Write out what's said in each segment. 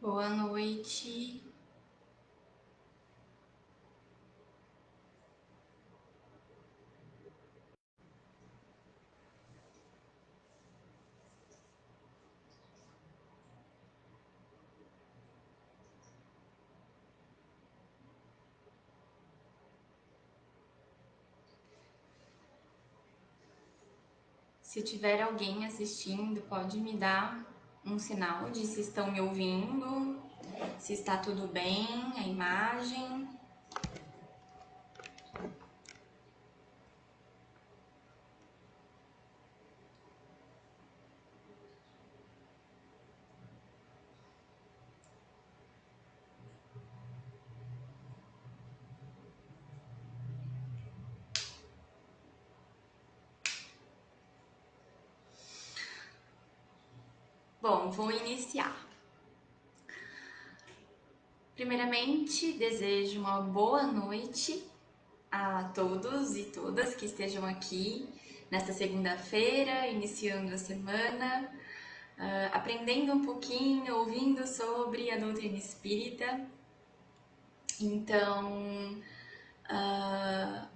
Boa noite. Se tiver alguém assistindo, pode me dar um sinal de se estão me ouvindo, se está tudo bem, a imagem. Bom, vou iniciar. Primeiramente, desejo uma boa noite a todos e todas que estejam aqui nesta segunda-feira, iniciando a semana, aprendendo um pouquinho, ouvindo sobre a doutrina espírita. Então,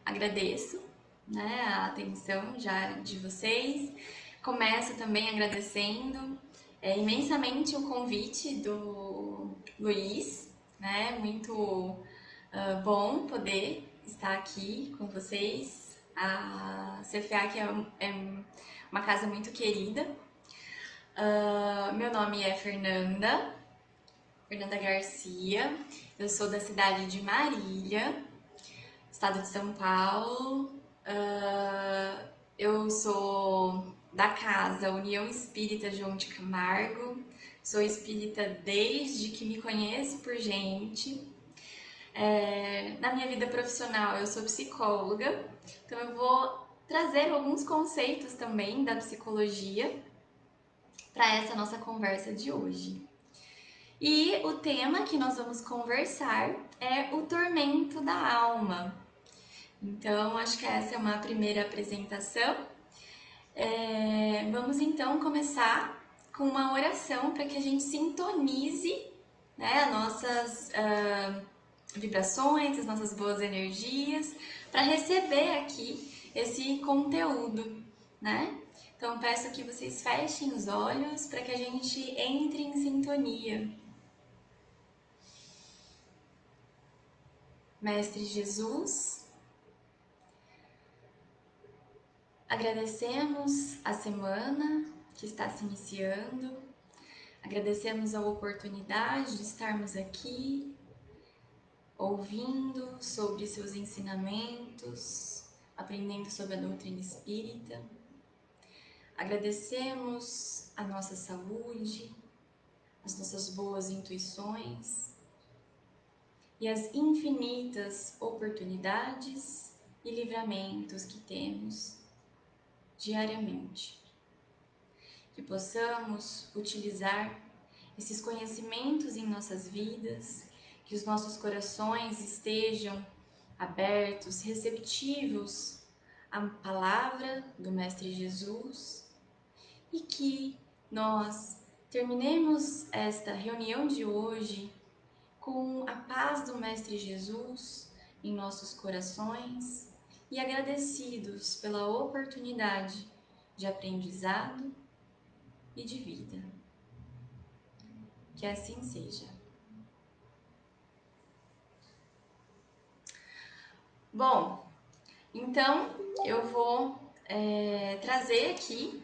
agradeço, né, a atenção já de vocês. Começo também agradecendo imensamente o convite do Luiz, né? Muito bom poder estar aqui com vocês. A CFA é uma casa muito querida. Meu nome é Fernanda Garcia. Eu sou da cidade de Marília, estado de São Paulo. Eu sou da casa União Espírita João de Camargo. Sou espírita desde que me conheço por gente. Na minha vida profissional, eu sou psicóloga, então eu vou trazer alguns conceitos também da psicologia para essa nossa conversa de hoje. E o tema que nós vamos conversar é o tormento da alma. Então, acho que essa é uma primeira apresentação. Vamos então começar com uma oração para que a gente sintonize, né, as nossas vibrações, as nossas boas energias, para receber aqui esse conteúdo, né? Então, peço que vocês fechem os olhos para que a gente entre em sintonia. Mestre Jesus, agradecemos a semana que está se iniciando, agradecemos a oportunidade de estarmos aqui, ouvindo sobre seus ensinamentos, aprendendo sobre a doutrina espírita. Agradecemos a nossa saúde, as nossas boas intuições e as infinitas oportunidades e livramentos que temos diariamente. Que possamos utilizar esses conhecimentos em nossas vidas, que os nossos corações estejam abertos, receptivos à palavra do Mestre Jesus e que nós terminemos esta reunião de hoje com a paz do Mestre Jesus em nossos corações e agradecidos pela oportunidade de aprendizado e de vida. Que assim seja. Bom, então eu vou trazer aqui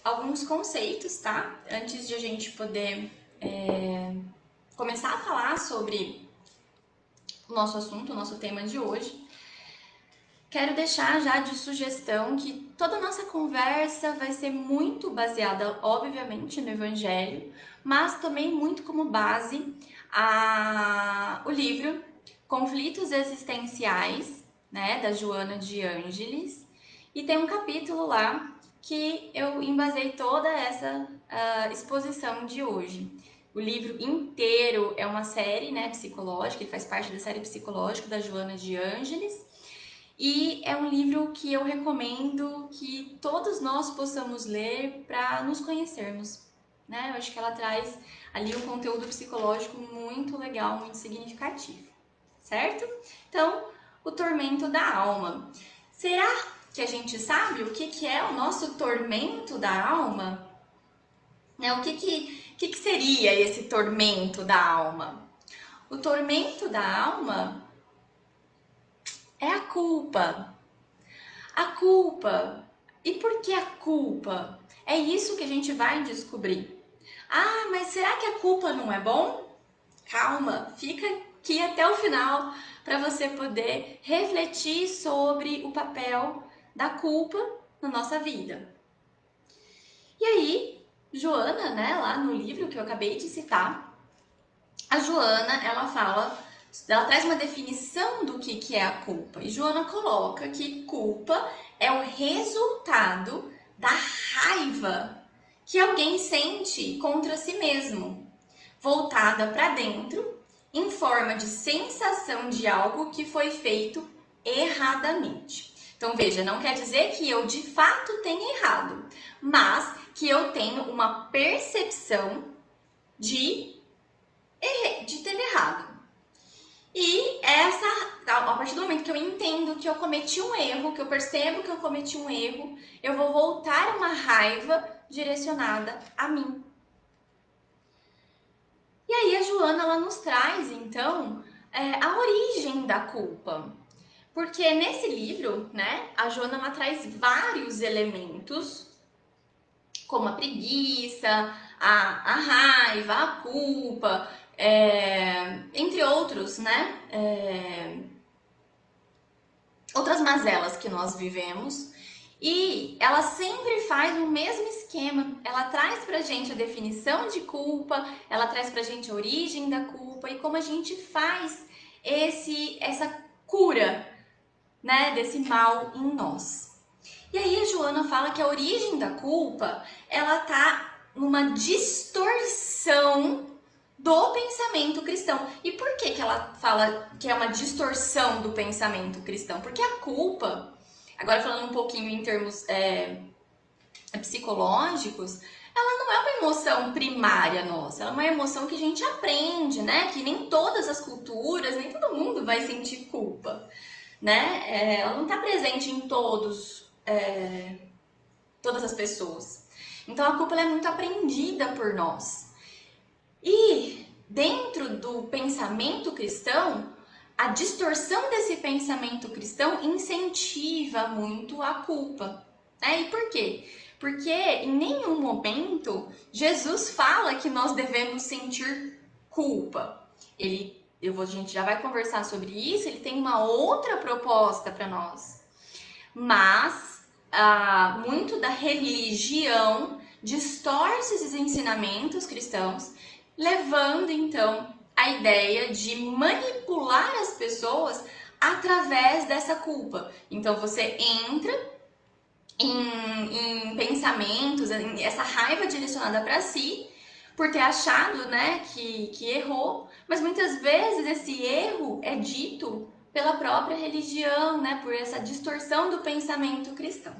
alguns conceitos, tá? Antes de a gente poder começar a falar sobre o nosso assunto, o nosso tema de hoje. Quero deixar já de sugestão que toda a nossa conversa vai ser muito baseada, obviamente, no Evangelho, mas também muito como base o livro Conflitos Existenciais, né, da Joana de Ângeles, e tem um capítulo lá que eu embasei toda essa exposição de hoje. O livro inteiro é uma série, né, psicológica, ele faz parte da série psicológica da Joana de Ângeles, e é um livro que eu recomendo que todos nós possamos ler para nos conhecermos, né? Eu acho que ela traz ali um conteúdo psicológico muito legal, muito significativo, certo? Então, o tormento da alma. Será que a gente sabe o que é o nosso tormento da alma? Né? O que seria esse tormento da alma? O tormento da alma é a culpa. A culpa. E por que a culpa? É isso que a gente vai descobrir. Ah, mas será que a culpa não é bom? Calma, fica aqui até o final para você poder refletir sobre o papel da culpa na nossa vida. E aí, Joana, né, lá no livro que eu acabei de citar, a Joana, ela traz uma definição do que é a culpa. E Joana coloca que culpa é o resultado da raiva que alguém sente contra si mesmo, voltada para dentro, em forma de sensação de algo que foi feito erradamente. Então veja, não quer dizer que eu de fato tenha errado, mas que eu tenho uma percepção de ter errado. E a partir do momento que eu entendo que eu cometi um erro, que eu percebo que eu cometi um erro, eu vou voltar uma raiva direcionada a mim. E aí a Joana, ela nos traz, então, a origem da culpa. Porque nesse livro, né, a Joana, ela traz vários elementos, como a preguiça, a raiva, a culpa, entre outros, né, outras mazelas que nós vivemos. E ela sempre faz o mesmo esquema. Ela traz pra gente a definição de culpa, ela traz pra gente a origem da culpa e como a gente faz essa cura, né, desse mal em nós. E aí a Joana fala que a origem da culpa, ela tá numa distorção do pensamento cristão. E por que ela fala que é uma distorção do pensamento cristão? Porque a culpa, agora falando um pouquinho em termos psicológicos, ela não é uma emoção primária nossa, ela é uma emoção que a gente aprende, né? Que nem todas as culturas, nem todo mundo vai sentir culpa, né? Ela não está presente em todas as pessoas. Então a culpa é muito aprendida por nós. E dentro do pensamento cristão, a distorção desse pensamento cristão incentiva muito a culpa. E por quê? Porque em nenhum momento Jesus fala que nós devemos sentir culpa. A gente já vai conversar sobre isso, ele tem uma outra proposta para nós. Mas muito da religião distorce esses ensinamentos cristãos, levando então a ideia de manipular as pessoas através dessa culpa. Então você entra em pensamentos, essa raiva direcionada para si, por ter achado, né, que errou, mas muitas vezes esse erro é dito pela própria religião, né, por essa distorção do pensamento cristão.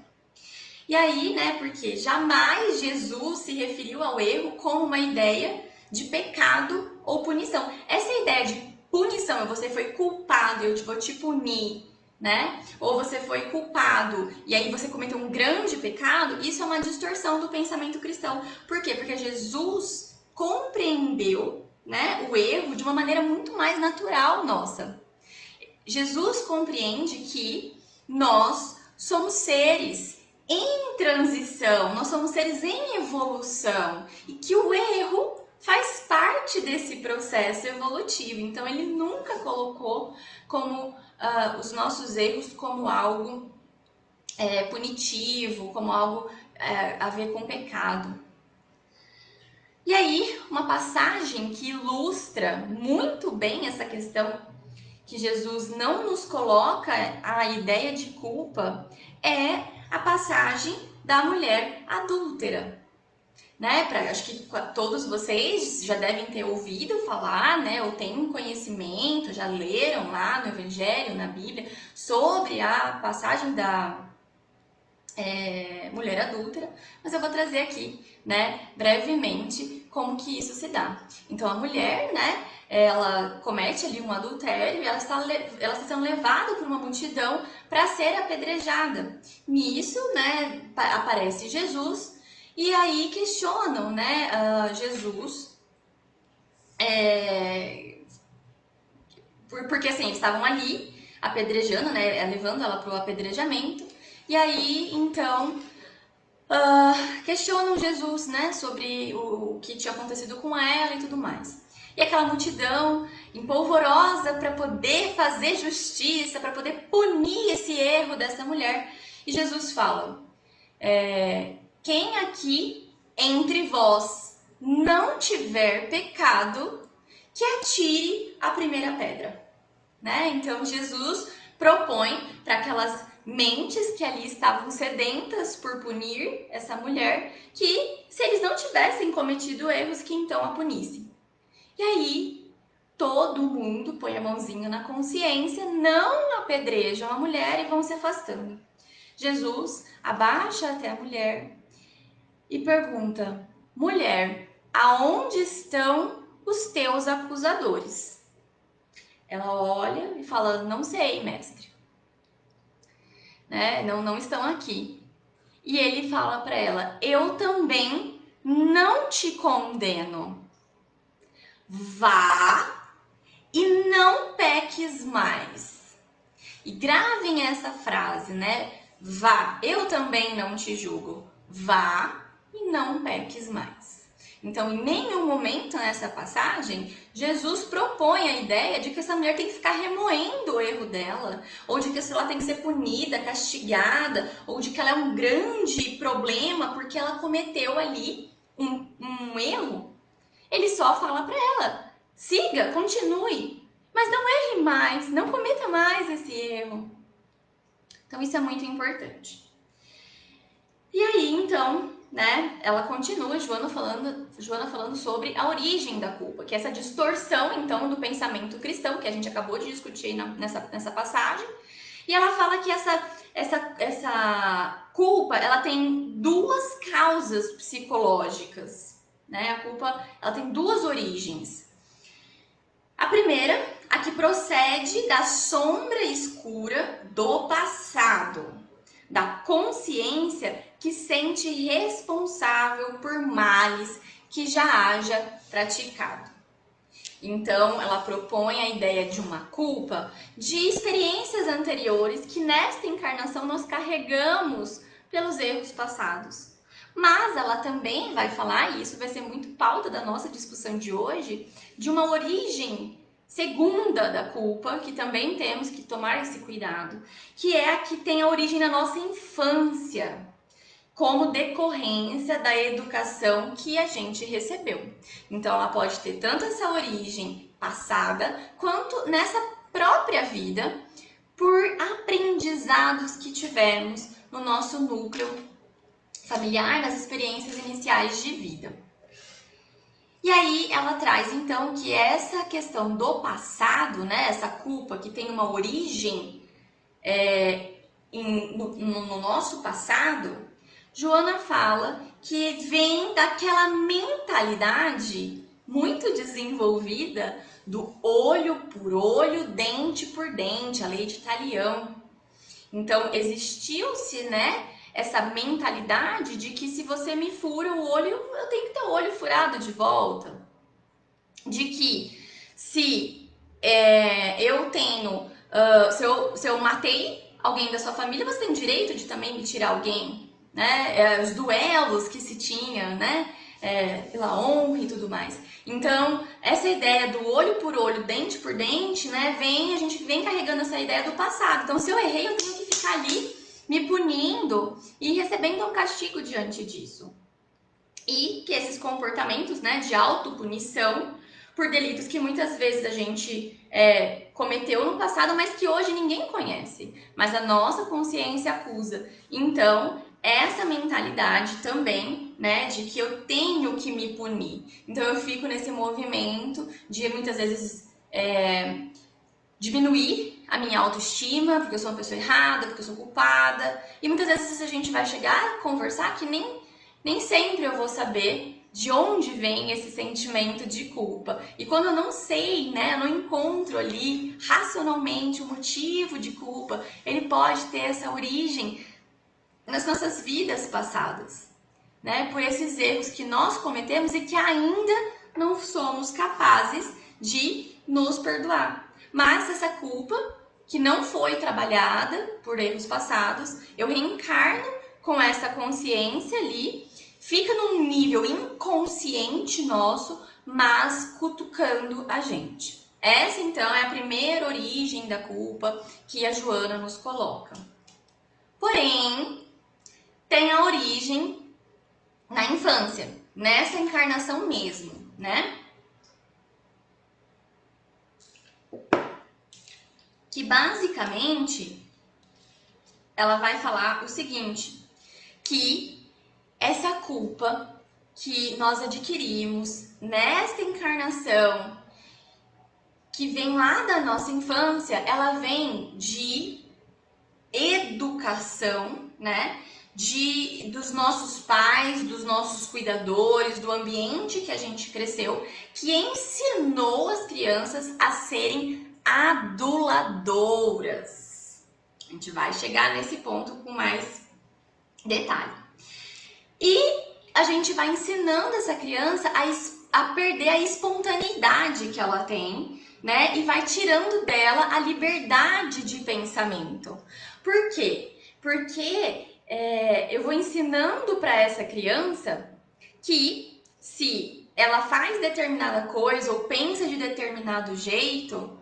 E aí, né, porque jamais Jesus se referiu ao erro como uma ideia de pecado ou punição. Essa ideia de punição, você foi culpado, eu vou te punir, né? Ou você foi culpado e aí você cometeu um grande pecado, isso é uma distorção do pensamento cristão. Por quê? Porque Jesus compreendeu, né, o erro de uma maneira muito mais natural nossa. Jesus compreende que nós somos seres em transição, nós somos seres em evolução e que o erro faz parte desse processo evolutivo. Então ele nunca colocou como os nossos erros como algo punitivo, como algo a ver com pecado. E aí, uma passagem que ilustra muito bem essa questão que Jesus não nos coloca a ideia de culpa é a passagem da mulher adúltera. Né? Acho que todos vocês já devem ter ouvido falar, né? Ou têm um conhecimento, já leram lá no Evangelho, na Bíblia, sobre a passagem da mulher adúltera, mas eu vou trazer aqui, né, brevemente como que isso se dá. Então a mulher, né, ela comete ali um adultério e ela está sendo levada por uma multidão para ser apedrejada. Nisso, né, aparece Jesus e aí questionam, né, Jesus, porque assim, eles estavam ali apedrejando, né, levando ela para o apedrejamento. E aí, então, questionam Jesus, né, sobre o que tinha acontecido com ela e tudo mais. E aquela multidão empolvorosa para poder fazer justiça, para poder punir esse erro dessa mulher. E Jesus fala: quem aqui entre vós não tiver pecado, que atire a primeira pedra. Né? Então Jesus propõe para aquelas mentes que ali estavam sedentas por punir essa mulher, que se eles não tivessem cometido erros, que então a punissem. E aí todo mundo põe a mãozinha na consciência, não apedrejam a mulher e vão se afastando. Jesus abaixa até a mulher e pergunta: mulher, aonde estão os teus acusadores? Ela olha e fala: não sei, mestre. Né? Não estão aqui. E ele fala para ela: eu também não te condeno. Vá e não peques mais. E gravem essa frase, né? Vá, eu também não te julgo. Vá e não peques mais. Então, em nenhum momento nessa passagem, Jesus propõe a ideia de que essa mulher tem que ficar remoendo o erro dela, ou de que ela tem que ser punida, castigada, ou de que ela é um grande problema porque ela cometeu ali um erro. Ele só fala para ela: siga, continue, mas não erre mais, não cometa mais esse erro. Então, isso é muito importante. E aí, então, né, ela continua, Joana falando sobre a origem da culpa, que é essa distorção, então, do pensamento cristão, que a gente acabou de discutir nessa passagem. E ela fala que essa culpa, ela tem duas causas psicológicas, né? A culpa, ela tem duas origens. A primeira, a que procede da sombra escura do passado, da consciência que sente responsável por males que já haja praticado. Então, ela propõe a ideia de uma culpa de experiências anteriores que nesta encarnação nós carregamos pelos erros passados. Mas ela também vai falar, e isso vai ser muito pauta da nossa discussão de hoje, de uma origem segunda da culpa, que também temos que tomar esse cuidado, que é a que tem a origem na nossa infância, como decorrência da educação que a gente recebeu. Então, ela pode ter tanto essa origem passada, quanto nessa própria vida, por aprendizados que tivemos no nosso núcleo familiar, nas experiências iniciais de vida. E aí ela traz então que essa questão do passado, né, essa culpa que tem uma origem no nosso passado, Joana fala que vem daquela mentalidade muito desenvolvida do olho por olho, dente por dente, a lei de Talião. Então existiu-se, né, essa mentalidade de que se você me fura o olho, eu tenho que ter o olho furado de volta. De que se eu tenho, se eu matei alguém da sua família, você tem direito de também me tirar alguém, né? Os duelos que se tinha, né? Pela honra e tudo mais. Então, essa ideia do olho por olho, dente por dente, né? A gente vem carregando essa ideia do passado. Então, se eu errei, eu tenho que ficar ali me punindo e recebendo um castigo diante disso. E que esses comportamentos, né, de autopunição por delitos que muitas vezes a gente cometeu no passado, mas que hoje ninguém conhece, mas a nossa consciência acusa. Então, essa mentalidade também, né, de que eu tenho que me punir. Então, eu fico nesse movimento de muitas vezes diminuir a minha autoestima, porque eu sou uma pessoa errada, porque eu sou culpada. E muitas vezes a gente vai chegar a conversar que nem sempre eu vou saber de onde vem esse sentimento de culpa. E quando eu não sei, né, eu não encontro ali racionalmente o motivo de culpa, ele pode ter essa origem nas nossas vidas passadas, né, por esses erros que nós cometemos e que ainda não somos capazes de nos perdoar. Mas essa culpa que não foi trabalhada por erros passados, eu reencarno com essa consciência ali, fica num nível inconsciente nosso, mas cutucando a gente. Essa, então, é a primeira origem da culpa que a Joana nos coloca. Porém, tem a origem na infância, nessa encarnação mesmo, né? Que basicamente ela vai falar o seguinte, que essa culpa que nós adquirimos nesta encarnação, que vem lá da nossa infância, ela vem de educação, né? Dos nossos pais, dos nossos cuidadores, do ambiente que a gente cresceu, que ensinou as crianças a serem aduladoras. A gente vai chegar nesse ponto com mais detalhe. E a gente vai ensinando essa criança a perder a espontaneidade que ela tem, né? E vai tirando dela a liberdade de pensamento. Por quê? Porque eu vou ensinando para essa criança que se ela faz determinada coisa ou pensa de determinado jeito,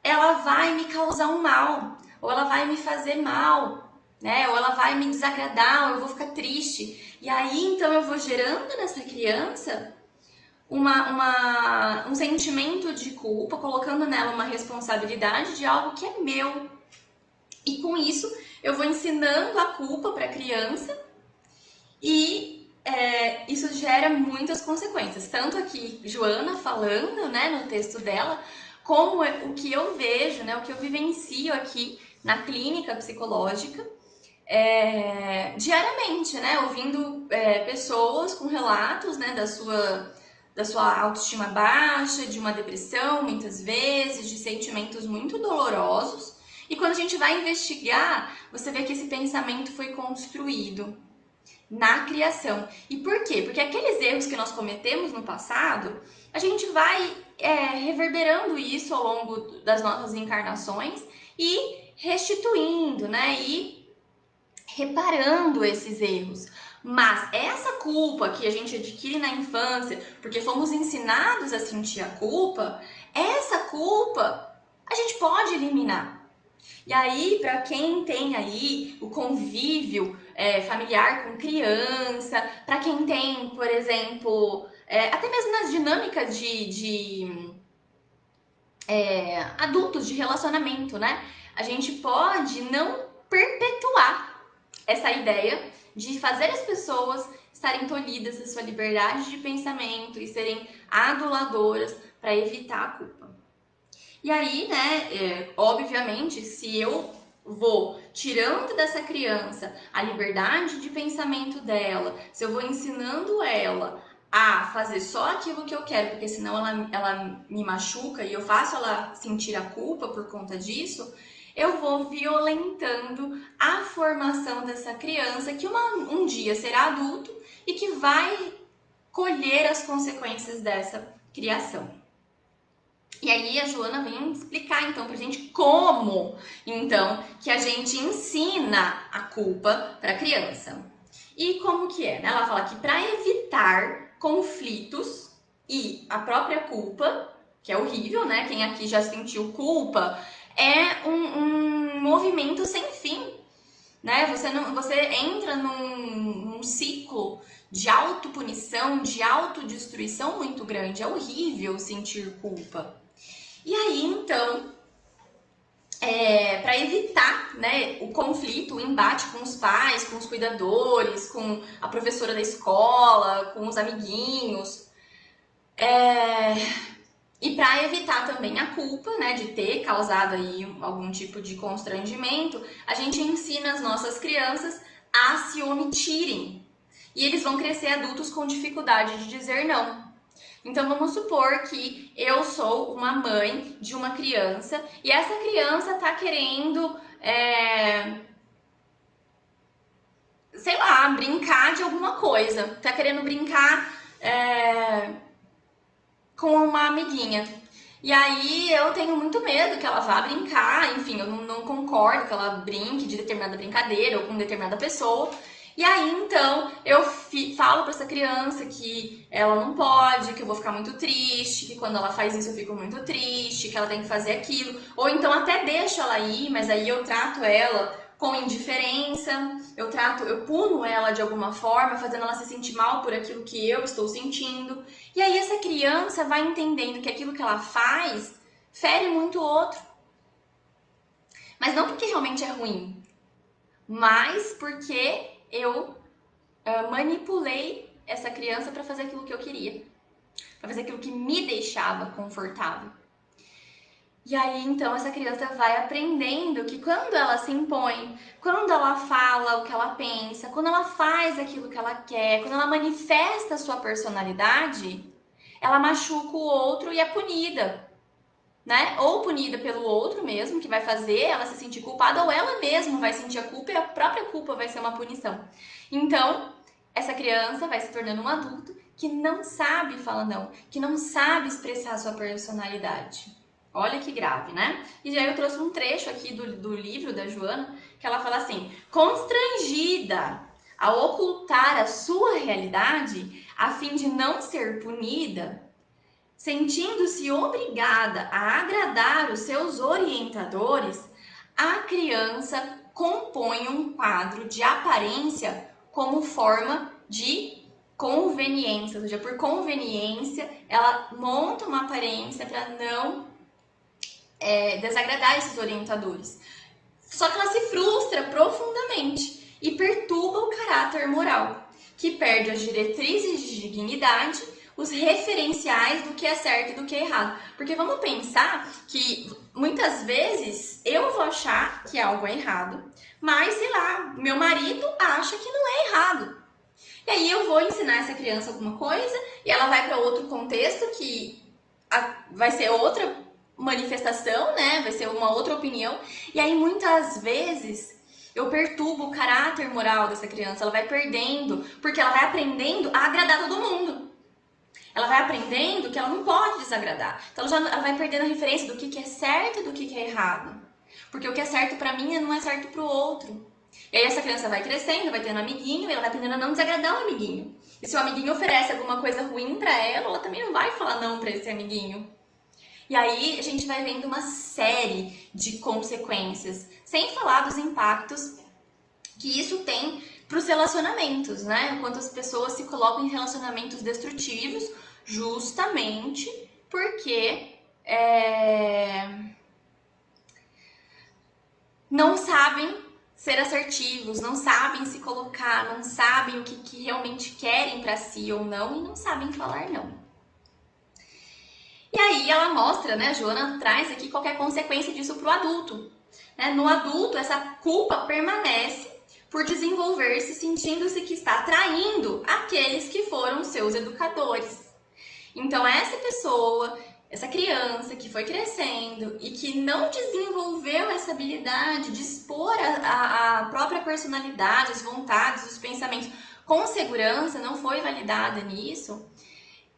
ela vai me causar um mal, ou ela vai me fazer mal, né? Ou ela vai me desagradar, ou eu vou ficar triste. E aí, então, eu vou gerando nessa criança um sentimento de culpa, colocando nela uma responsabilidade de algo que é meu. E com isso, eu vou ensinando a culpa para a criança e isso gera muitas consequências. Tanto aqui, Joana falando, né, no texto dela, como o que eu vejo, né, o que eu vivencio aqui na clínica psicológica, diariamente, né, ouvindo pessoas com relatos, né, da sua autoestima baixa, de uma depressão, muitas vezes, de sentimentos muito dolorosos. E quando a gente vai investigar, você vê que esse pensamento foi construído na criação. E por quê? Porque aqueles erros que nós cometemos no passado, a gente vai reverberando isso ao longo das nossas encarnações e restituindo, né? E reparando esses erros. Mas essa culpa que a gente adquire na infância, porque fomos ensinados a sentir a culpa, essa culpa a gente pode eliminar. E aí, para quem tem aí o convívio familiar com criança, para quem tem, por exemplo, até mesmo nas dinâmicas de adultos, de relacionamento, né? A gente pode não perpetuar essa ideia de fazer as pessoas estarem tolhidas da sua liberdade de pensamento e serem aduladoras para evitar a culpa. E aí, né, obviamente, se eu vou tirando dessa criança a liberdade de pensamento dela, se eu vou ensinando ela a fazer só aquilo que eu quero, porque senão ela me machuca e eu faço ela sentir a culpa por conta disso, eu vou violentando a formação dessa criança que um dia será adulto e que vai colher as consequências dessa criação. E aí a Joana vem explicar então pra gente como, então, que a gente ensina a culpa pra criança. E como que é, né? Ela fala que para evitar conflitos e a própria culpa, que é horrível, né? Quem aqui já sentiu culpa, é um movimento sem fim, né? Você entra num ciclo de autopunição, de autodestruição muito grande. É horrível sentir culpa. E aí, então, para evitar, né, o conflito, o embate com os pais, com os cuidadores, com a professora da escola, com os amiguinhos, E para evitar também a culpa, né, de ter causado aí algum tipo de constrangimento, a gente ensina as nossas crianças a se omitirem. E eles vão crescer adultos com dificuldade de dizer não. Então vamos supor que eu sou uma mãe de uma criança e essa criança tá querendo, sei lá, brincar de alguma coisa. Tá querendo brincar com uma amiguinha. E aí eu tenho muito medo que ela vá brincar, enfim, eu não concordo que ela brinque de determinada brincadeira ou com determinada pessoa. E aí então eu falo para essa criança que ela não pode, que eu vou ficar muito triste, que quando ela faz isso eu fico muito triste, que ela tem que fazer aquilo. Ou então até deixo ela ir, mas aí eu trato ela com indiferença, eu puno ela de alguma forma, fazendo ela se sentir mal por aquilo que eu estou sentindo. E aí essa criança vai entendendo que aquilo que ela faz fere muito o outro. Mas não porque realmente é ruim, mas porque eu manipulei essa criança para fazer aquilo que eu queria, para fazer aquilo que me deixava confortável. E aí, então, essa criança vai aprendendo que quando ela se impõe, quando ela fala o que ela pensa, quando ela faz aquilo que ela quer, quando ela manifesta a sua personalidade, ela machuca o outro e é punida, né? Ou punida pelo outro mesmo, que vai fazer ela se sentir culpada, ou ela mesma vai sentir a culpa e a própria culpa vai ser uma punição. Então, essa criança vai se tornando um adulto que não sabe falar não, que não sabe expressar a sua personalidade. Olha que grave, né? E já eu trouxe um trecho aqui do livro da Joana, que ela fala assim: constrangida a ocultar a sua realidade a fim de não ser punida, sentindo-se obrigada a agradar os seus orientadores, a criança compõe um quadro de aparência como forma de conveniência, ou seja, por conveniência, ela monta uma aparência para não desagradar esses orientadores. Só que ela se frustra profundamente e perturba o caráter moral, que perde as diretrizes de dignidade, os referenciais do que é certo e do que é errado. Porque vamos pensar que muitas vezes eu vou achar que algo é errado, mas, sei lá, meu marido acha que não é errado. E aí eu vou ensinar essa criança alguma coisa e ela vai para outro contexto que vai ser outra manifestação, né? Vai ser uma outra opinião. E aí muitas vezes eu perturbo o caráter moral dessa criança, ela vai perdendo, porque ela vai aprendendo a agradar todo mundo. Ela vai aprendendo que ela não pode desagradar. Então ela vai perdendo a referência do que é certo e do que é errado. Porque o que é certo para mim não é certo para o outro. E aí essa criança vai crescendo, vai tendo um amiguinho, e ela vai aprendendo a não desagradar o amiguinho. E se o amiguinho oferece alguma coisa ruim para ela, ela também não vai falar não para esse amiguinho. E aí a gente vai vendo uma série de consequências, sem falar dos impactos que isso tem para os relacionamentos, né? Quanto as pessoas se colocam em relacionamentos destrutivos, justamente porque não sabem ser assertivos, não sabem se colocar, não sabem o que realmente querem para si ou não e não sabem falar não. E aí ela mostra, né, a Joana traz aqui qual é a consequência disso para o adulto. Né? No adulto, essa culpa permanece por desenvolver-se sentindo-se que está traindo aqueles que foram seus educadores. Então essa pessoa, essa criança que foi crescendo e que não desenvolveu essa habilidade de expor a própria personalidade, as vontades, os pensamentos com segurança, não foi validada nisso,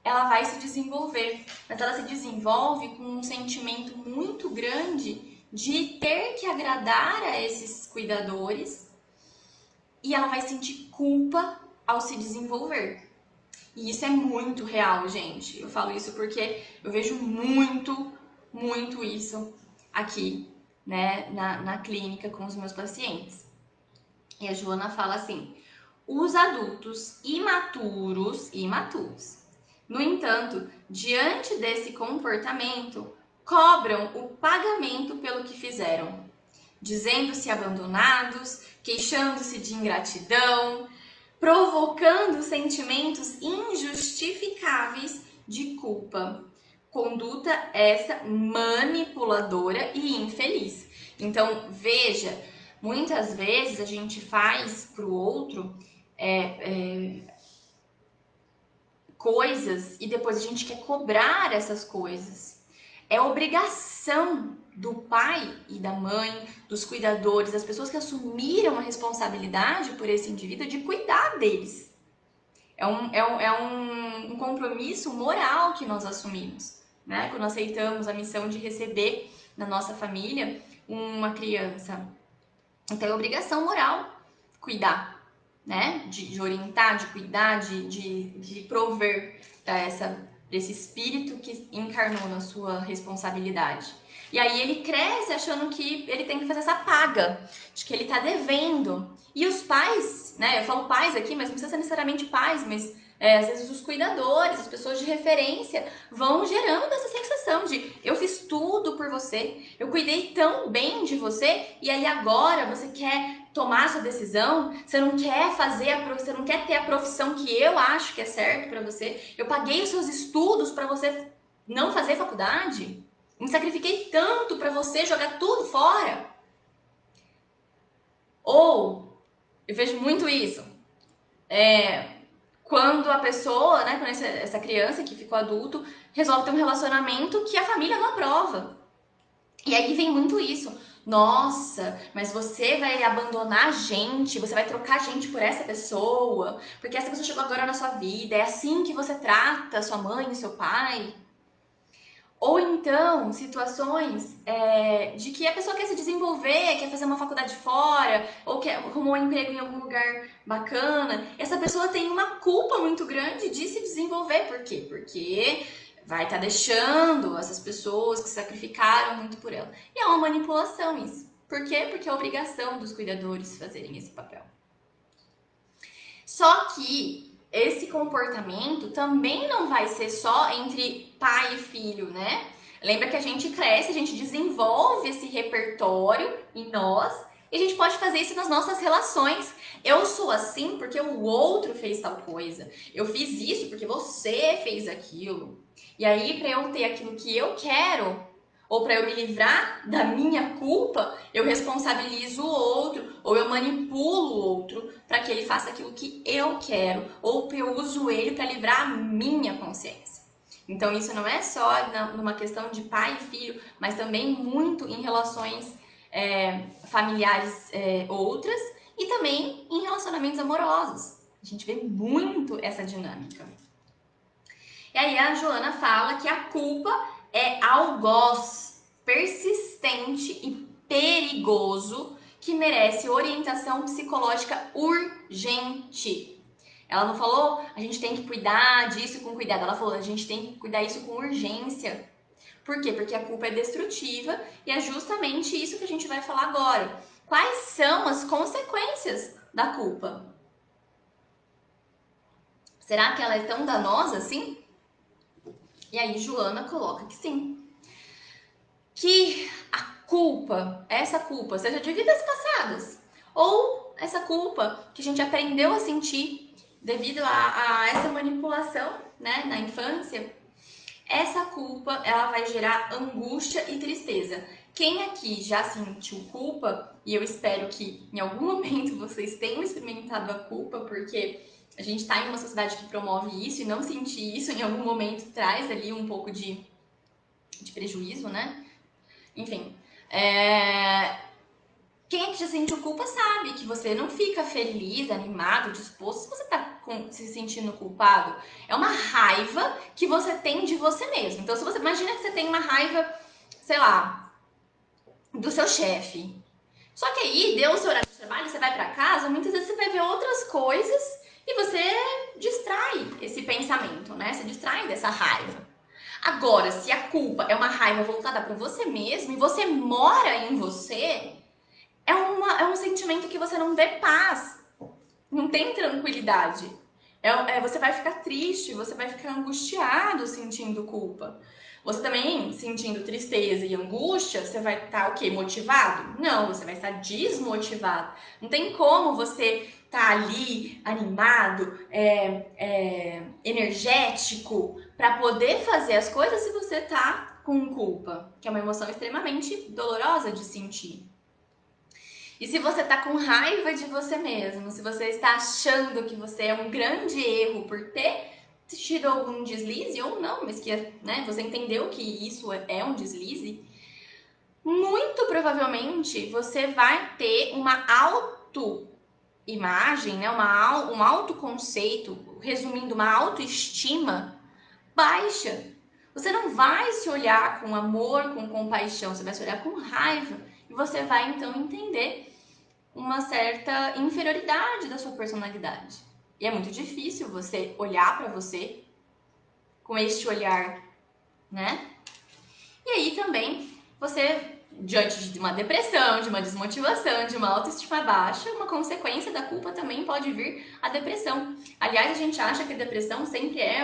ela vai se desenvolver, mas ela se desenvolve com um sentimento muito grande de ter que agradar a esses cuidadores e ela vai sentir culpa ao se desenvolver. E isso é muito real, gente. Eu falo isso porque eu vejo muito isso aqui, né, na clínica com os meus pacientes. E a Joana fala assim: os adultos imaturos, no entanto, diante desse comportamento, cobram o pagamento pelo que fizeram, dizendo-se abandonados, queixando-se de ingratidão, provocando sentimentos injustificáveis de culpa, conduta essa manipuladora e infeliz. Então, veja, muitas vezes a gente faz pro outro coisas e depois a gente quer cobrar essas coisas. É obrigação do pai e da mãe, dos cuidadores, das pessoas que assumiram a responsabilidade por esse indivíduo de cuidar deles. É um compromisso moral que nós assumimos, né? Quando aceitamos a missão de receber na nossa família uma criança. Então é obrigação moral cuidar, né? De orientar, de cuidar, de prover para esse espírito que encarnou na sua responsabilidade. E aí ele cresce achando que ele tem que fazer essa paga, de que ele tá devendo. E os pais, né? Eu falo pais aqui, mas não precisa ser necessariamente pais, mas às vezes os cuidadores, as pessoas de referência vão gerando essa sensação de eu fiz tudo por você, eu cuidei tão bem de você e aí agora você quer tomar sua decisão, você não quer você não quer ter a profissão que eu acho que é certo para você, eu paguei os seus estudos para você não fazer faculdade, me sacrifiquei tanto para você jogar tudo fora. Ou eu vejo muito isso. Quando a pessoa, né, quando essa criança que ficou adulto, resolve ter um relacionamento que a família não aprova. E aí vem muito isso. Nossa, mas você vai abandonar a gente, você vai trocar a gente por essa pessoa, porque essa pessoa chegou agora na sua vida, é assim que você trata sua mãe e seu pai. Ou então, situações de que a pessoa quer se desenvolver, quer fazer uma faculdade fora, ou quer arrumar um emprego em algum lugar bacana. Essa pessoa tem uma culpa muito grande de se desenvolver. Por quê? Porque vai estar deixando essas pessoas que sacrificaram muito por ela. E é uma manipulação isso. Por quê? Porque é obrigação dos cuidadores fazerem esse papel. Só que esse comportamento também não vai ser só entre pai e filho, né? Lembra que a gente cresce, a gente desenvolve esse repertório em nós e a gente pode fazer isso nas nossas relações. Eu sou assim porque o outro fez tal coisa. Eu fiz isso porque você fez aquilo. E aí, para eu ter aquilo que eu quero, ou para eu me livrar da minha culpa, eu responsabilizo o outro, ou eu manipulo o outro para que ele faça aquilo que eu quero, ou eu uso ele para livrar a minha consciência. Então isso não é só numa questão de pai e filho, mas também muito em relações familiares outras e também em relacionamentos amorosos. A gente vê muito essa dinâmica. E aí a Joana fala que a culpa é algoz persistente e perigoso que merece orientação psicológica urgente. Ela não falou a gente tem que cuidar disso com cuidado, ela falou a gente tem que cuidar isso com urgência. Por quê? Porque a culpa é destrutiva e é justamente isso que a gente vai falar agora. Quais são as consequências da culpa? Será que ela é tão danosa assim? E aí Joana coloca que sim. Que a culpa, essa culpa, seja de vidas passadas, ou essa culpa que a gente aprendeu a sentir devido a essa manipulação, né, na infância, essa culpa, ela vai gerar angústia e tristeza. Quem aqui já sentiu culpa, e eu espero que em algum momento vocês tenham experimentado a culpa, porque a gente está em uma sociedade que promove isso, e não sentir isso em algum momento traz ali um pouco de prejuízo, né? Enfim, quem é que já sentiu culpa sabe que você não fica feliz, animado, disposto se você tá se sentindo culpado. É uma raiva que você tem de você mesmo. Então, se você imagina que você tem uma raiva, sei lá, do seu chefe. Só que aí, deu o seu horário de trabalho, você vai pra casa, muitas vezes você vai ver outras coisas e você distrai esse pensamento, né? Você distrai dessa raiva. Agora, se a culpa é uma raiva voltada para você mesmo e você mora em você, é um sentimento que você não vê paz, não tem tranquilidade. Você vai ficar triste, você vai ficar angustiado sentindo culpa. Você também sentindo tristeza e angústia, você vai estar o quê? Motivado? Não, você vai estar desmotivado. Não tem como você tá ali animado, energético para poder fazer as coisas se você tá com culpa, que é uma emoção extremamente dolorosa de sentir. E se você tá com raiva de você mesmo, se você está achando que você é um grande erro por ter tido algum deslize ou não, mas que né, você entendeu que isso é um deslize, muito provavelmente você vai ter uma autoimagem, né, um autoconceito, resumindo, uma autoestima baixa. Você não vai se olhar com amor, com compaixão, você vai se olhar com raiva e você vai então entender uma certa inferioridade da sua personalidade. E é muito difícil você olhar para você com este olhar, né? E aí também você, diante de uma depressão, de uma desmotivação, de uma autoestima baixa, uma consequência da culpa também pode vir a depressão. Aliás, a gente acha que a depressão sempre é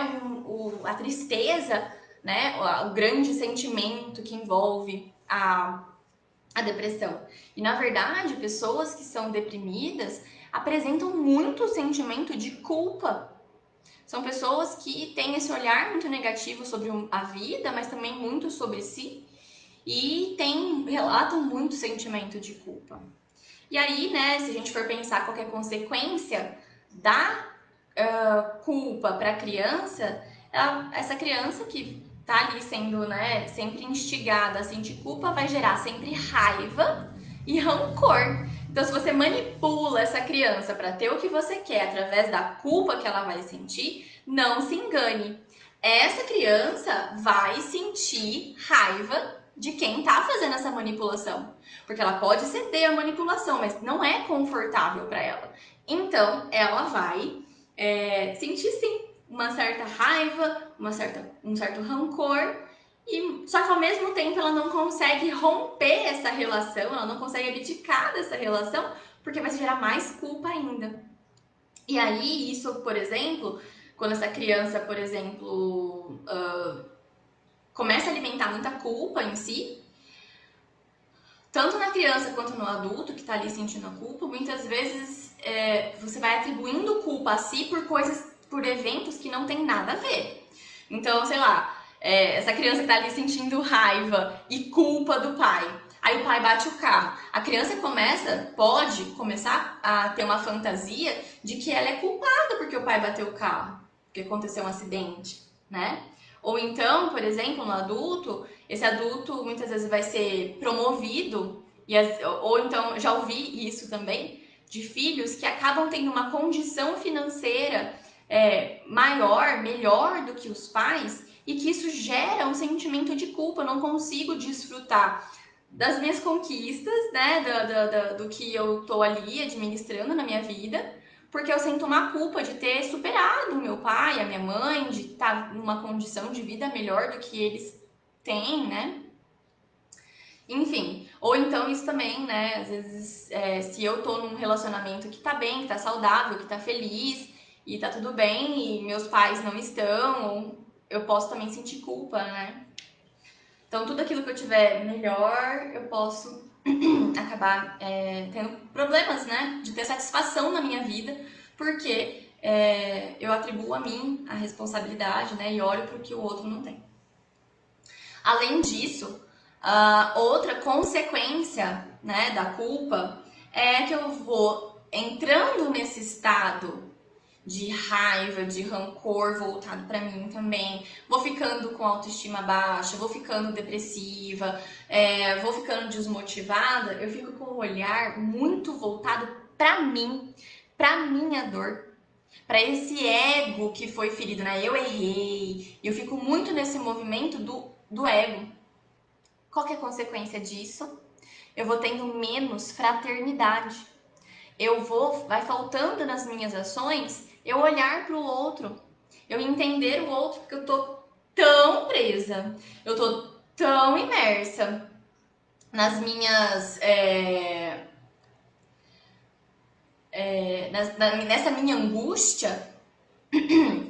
a tristeza, né? O grande sentimento que envolve a depressão. E na verdade, pessoas que são deprimidas apresentam muito sentimento de culpa. São pessoas que têm esse olhar muito negativo sobre a vida, mas também muito sobre si, e relatam muito sentimento de culpa. E aí, né, se a gente for pensar qual é a consequência da culpa para a criança, essa criança que tá ali sendo, né, sempre instigada a sentir culpa vai gerar sempre raiva e rancor. Então, se você manipula essa criança para ter o que você quer através da culpa que ela vai sentir, não se engane. Essa criança vai sentir raiva de quem tá fazendo essa manipulação, porque ela pode ceder a manipulação, mas não é confortável para ela. Então, ela vai sentir sim uma certa raiva, um certo rancor, só que ao mesmo tempo ela não consegue romper essa relação, ela não consegue abdicar dessa relação, porque vai gerar mais culpa ainda. E aí, isso, por exemplo, quando essa criança, por exemplo, começa a alimentar muita culpa em si, tanto na criança quanto no adulto que está ali sentindo a culpa, muitas vezes você vai atribuindo culpa a si por eventos que não tem nada a ver. Então, sei lá, essa criança que está ali sentindo raiva e culpa do pai. Aí o pai bate o carro. A criança pode começar a ter uma fantasia de que ela é culpada porque o pai bateu o carro, porque aconteceu um acidente, né? Ou então, por exemplo, no adulto, esse adulto muitas vezes vai ser promovido, ou então, já ouvi isso também, de filhos que acabam tendo uma condição financeira maior, melhor do que os pais, e que isso gera um sentimento de culpa. Eu não consigo desfrutar das minhas conquistas, né, do que eu tô ali administrando na minha vida, porque eu sinto uma culpa de ter superado o meu pai, a minha mãe, de estar numa condição de vida melhor do que eles têm, né? Enfim, ou então isso também, né, às vezes, se eu tô num relacionamento que tá bem, que tá saudável, que tá feliz, e tá tudo bem, e meus pais não estão, eu posso também sentir culpa, né? Então, tudo aquilo que eu tiver melhor, eu posso acabar tendo problemas, né? De ter satisfação na minha vida, porque eu atribuo a mim a responsabilidade, né? E olho para o que o outro não tem. Além disso, outra consequência, né, da culpa é que eu vou entrando nesse estado de raiva, de rancor voltado para mim também. Vou ficando com autoestima baixa, vou ficando depressiva, vou ficando desmotivada. Eu fico com um olhar muito voltado para mim, para minha dor, para esse ego que foi ferido, né? Eu errei. Eu fico muito nesse movimento do ego. Qual que é a consequência disso? Eu vou tendo menos fraternidade. Vai faltando nas minhas ações eu olhar para o outro, eu entender o outro, porque eu tô tão presa, eu tô tão imersa nas minhas nessa minha angústia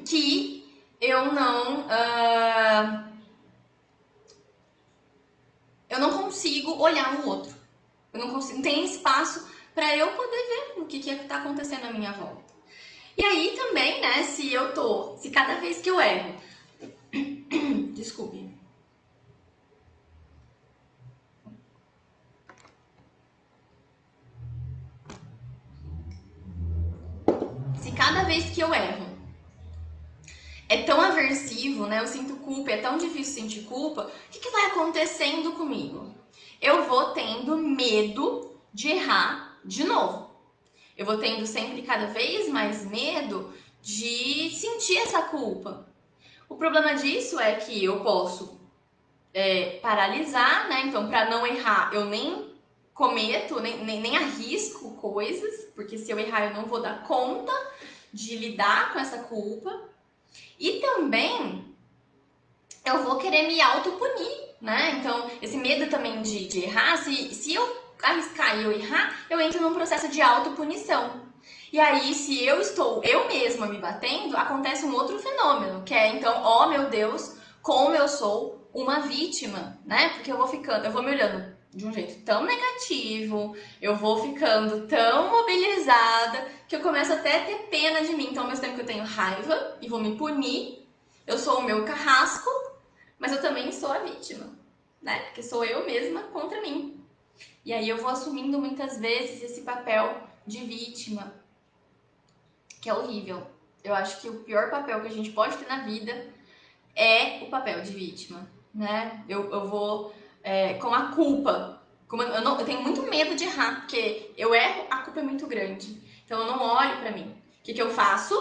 que eu não consigo olhar o outro. Eu não tem espaço para eu poder ver o que está acontecendo à minha volta. E aí também, né, se cada vez que eu erro, desculpe, se cada vez que eu erro é tão aversivo, né, eu sinto culpa, é tão difícil sentir culpa, o que vai acontecendo comigo? Eu vou tendo medo de errar de novo. Eu vou tendo sempre cada vez mais medo de sentir essa culpa. O problema disso é que eu posso paralisar, né? Então, para não errar, eu nem cometo, nem arrisco coisas, porque se eu errar, eu não vou dar conta de lidar com essa culpa. E também eu vou querer me autopunir, né? Então, esse medo também de errar, se eu arriscar e eu errar, eu entro num processo de autopunição. E aí, se eu estou eu mesma me batendo, acontece um outro fenômeno, que é então, ó meu Deus, como eu sou uma vítima, né? Porque eu vou me olhando de um jeito tão negativo, eu vou ficando tão mobilizada, que eu começo até a ter pena de mim. Então, ao mesmo tempo que eu tenho raiva e vou me punir, eu sou o meu carrasco, mas eu também sou a vítima, né? Porque sou eu mesma contra mim. E aí eu vou assumindo muitas vezes esse papel de vítima, que é horrível. Eu acho que o pior papel que a gente pode ter na vida é o papel de vítima, né? Eu vou com a culpa. Eu tenho muito medo de errar, porque eu erro, a culpa é muito grande. Então eu não olho pra mim. O que eu faço?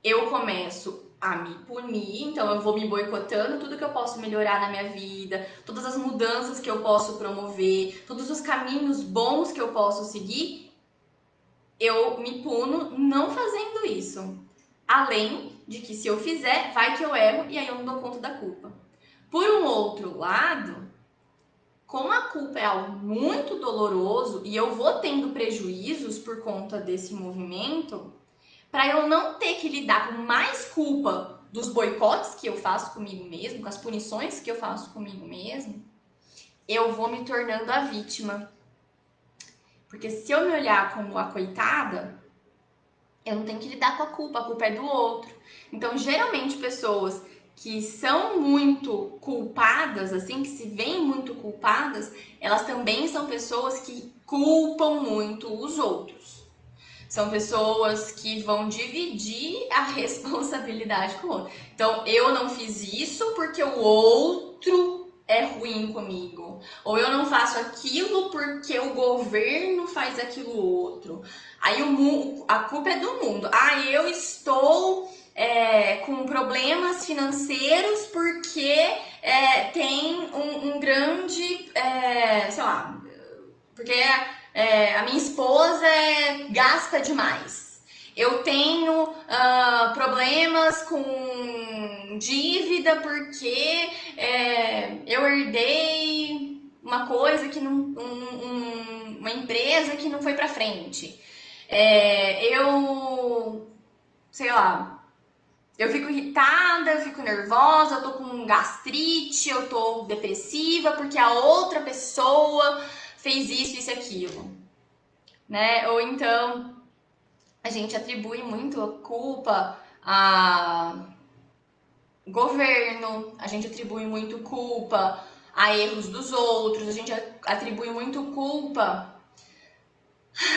Eu começo a me punir, então eu vou me boicotando tudo que eu posso melhorar na minha vida, todas as mudanças que eu posso promover, todos os caminhos bons que eu posso seguir, eu me puno não fazendo isso. Além de que se eu fizer, vai que eu erro e aí eu não dou conta da culpa. Por um outro lado, como a culpa é algo muito doloroso e eu vou tendo prejuízos por conta desse movimento, para eu não ter que lidar com mais culpa dos boicotes que eu faço comigo mesmo, com as punições que eu faço comigo mesmo, eu vou me tornando a vítima. Porque se eu me olhar como a coitada, eu não tenho que lidar com a culpa é do outro. Então, geralmente, pessoas que são muito culpadas, assim, que se veem muito culpadas, elas também são pessoas que culpam muito os outros. São pessoas que vão dividir a responsabilidade com o outro. Então, eu não fiz isso porque o outro é ruim comigo. Ou eu não faço aquilo porque o governo faz aquilo outro. Aí a culpa é do mundo. Ah, eu estou com problemas financeiros porque tem um grande, sei lá, porque a minha esposa gasta demais. Eu tenho problemas com dívida porque eu herdei uma coisa que não, uma empresa que não foi para frente. Sei lá, eu fico irritada, eu fico nervosa, eu tô com gastrite, eu tô depressiva porque a outra pessoa fez isso e aquilo, né? Ou então a gente atribui muito a culpa a governo, a gente atribui muito culpa a erros dos outros, a gente atribui muito culpa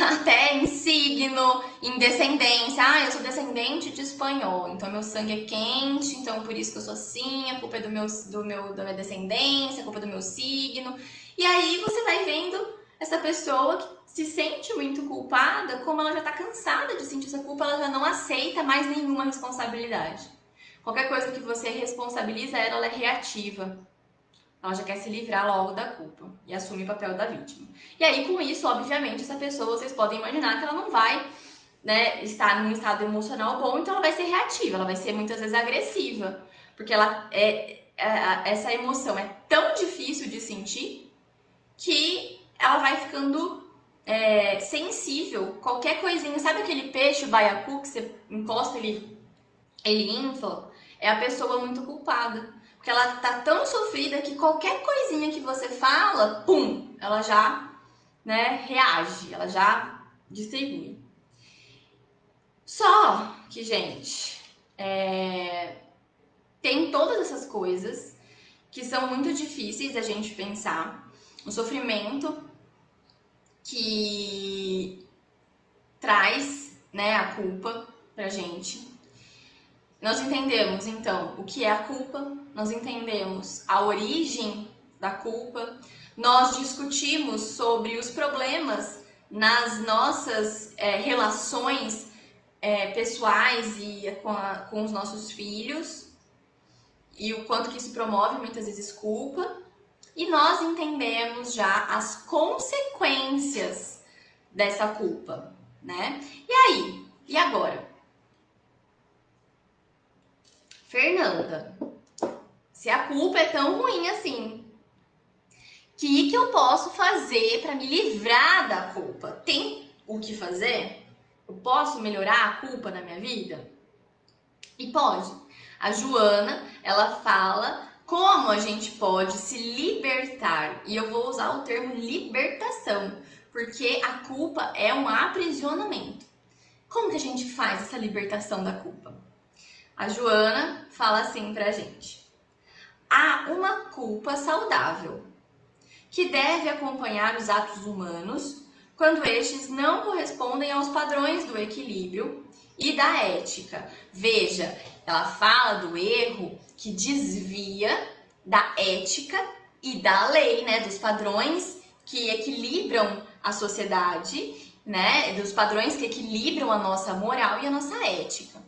até em signo, em descendência. Ah, eu sou descendente de espanhol, então meu sangue é quente, então por isso que eu sou assim, a culpa é da minha descendência, a culpa é do meu signo. E aí você vai vendo essa pessoa que se sente muito culpada, como ela já tá cansada de sentir essa culpa, ela já não aceita mais nenhuma responsabilidade. Qualquer coisa que você responsabiliza ela é reativa. Ela já quer se livrar logo da culpa e assume o papel da vítima. E aí, com isso, obviamente, essa pessoa, vocês podem imaginar que ela não vai, né, estar num estado emocional bom, então ela vai ser reativa, ela vai ser muitas vezes agressiva. Porque essa emoção é tão difícil de sentir que ela vai ficando sensível. Qualquer coisinha, sabe aquele peixe, o baiacu, que você encosta, ele infla? É a pessoa muito culpada. Porque ela tá tão sofrida que qualquer coisinha que você fala, pum, ela já, né, reage, ela já distribui. Só que, gente, tem todas essas coisas que são muito difíceis da gente pensar. O sofrimento que traz, né, a culpa pra gente. Nós entendemos, então, o que é a culpa, nós entendemos a origem da culpa, nós discutimos sobre os problemas nas nossas relações pessoais e com os nossos filhos, e o quanto que isso promove muitas vezes culpa, e nós entendemos já as consequências dessa culpa, né? E aí? E agora? Fernanda, se a culpa é tão ruim assim, o que eu posso fazer para me livrar da culpa? Tem o que fazer? Eu posso melhorar a culpa na minha vida? E pode. A Joana, ela fala como a gente pode se libertar. E eu vou usar o termo libertação, porque a culpa é um aprisionamento. Como que a gente faz essa libertação da culpa? A Joana fala assim pra gente: há uma culpa saudável que deve acompanhar os atos humanos quando estes não correspondem aos padrões do equilíbrio e da ética. Veja, ela fala do erro que desvia da ética e da lei, né, dos padrões que equilibram a sociedade, né, dos padrões que equilibram a nossa moral e a nossa ética.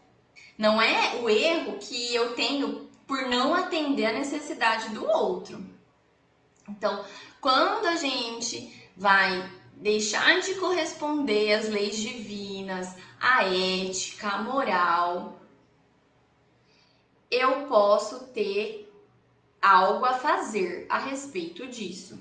Não é o erro que eu tenho por não atender a necessidade do outro. Então, quando a gente vai deixar de corresponder às leis divinas, à ética, à moral, eu posso ter algo a fazer a respeito disso.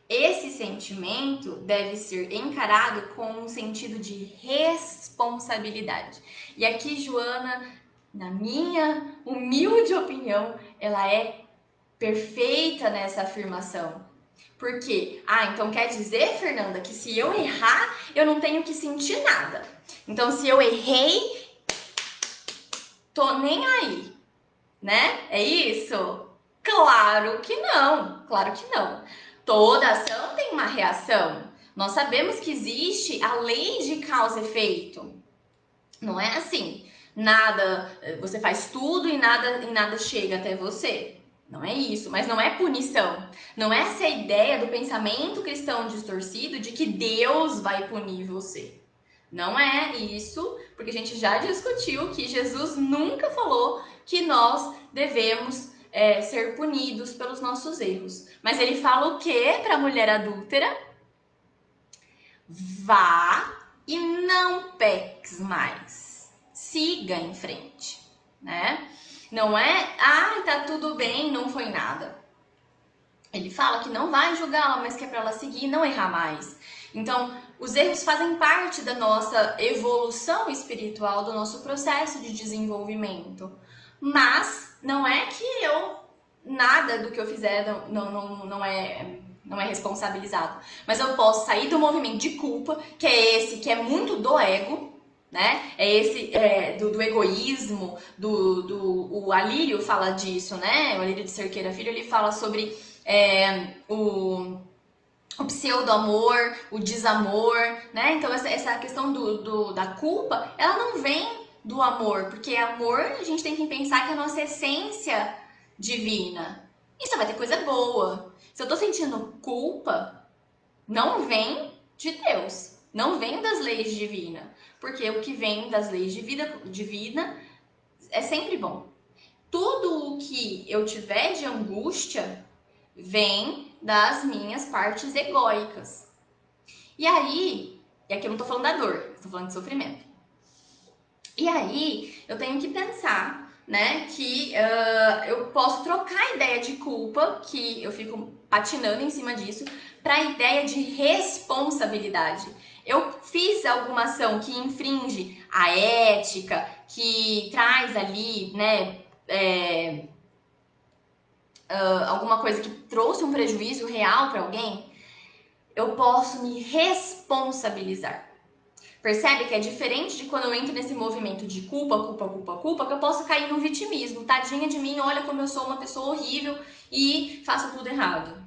Esse sentimento deve ser encarado com um sentido de responsabilidade. E aqui, Joana, na minha humilde opinião, ela é perfeita nessa afirmação. Por quê? Então quer dizer, Fernanda, que se eu errar, eu não tenho que sentir nada. Então, se eu errei, tô nem aí, né? É isso? Claro que não, claro que não. Toda ação tem uma reação. Nós sabemos que existe a lei de causa e efeito. Não é assim, nada, você faz tudo e nada chega até você. Não é isso, mas não é punição. Não é essa a ideia do pensamento cristão distorcido de que Deus vai punir você. Não é isso, porque a gente já discutiu que Jesus nunca falou que nós devemos ser punidos pelos nossos erros. Mas ele fala o quê para a mulher adúltera? Vá e não peques mais. Siga em frente, né? Não é, tá tudo bem, não foi nada. Ele fala que não vai julgá-la, mas que é para ela seguir e não errar mais. Então, os erros fazem parte da nossa evolução espiritual, do nosso processo de desenvolvimento. Mas não é que nada do que eu fizer não é responsabilizado. Mas eu posso sair do movimento de culpa, que é esse, que é muito do ego, né? É esse do egoísmo, o Alírio fala disso, né? O Alírio de Cerqueira Filho, ele fala sobre o pseudo-amor, o desamor, né? Então essa questão da culpa, ela não vem do amor, porque amor a gente tem que pensar que é a nossa essência divina. E só vai ter coisa boa. Se eu tô sentindo culpa, não vem de Deus, não vem das leis divinas, porque o que vem das leis divina é sempre bom. Tudo o que eu tiver de angústia vem das minhas partes egóicas. E aqui eu não tô falando da dor, tô falando de sofrimento. E aí eu tenho que pensar, né, que eu posso trocar a ideia de culpa, que eu fico patinando em cima disso, para a ideia de responsabilidade. Eu fiz alguma ação que infringe a ética, que traz ali, né, alguma coisa que trouxe um prejuízo real para alguém, eu posso me responsabilizar. Percebe que é diferente de quando eu entro nesse movimento de culpa, culpa, culpa, culpa, que eu posso cair no vitimismo. Tadinha de mim, olha como eu sou uma pessoa horrível e faço tudo errado.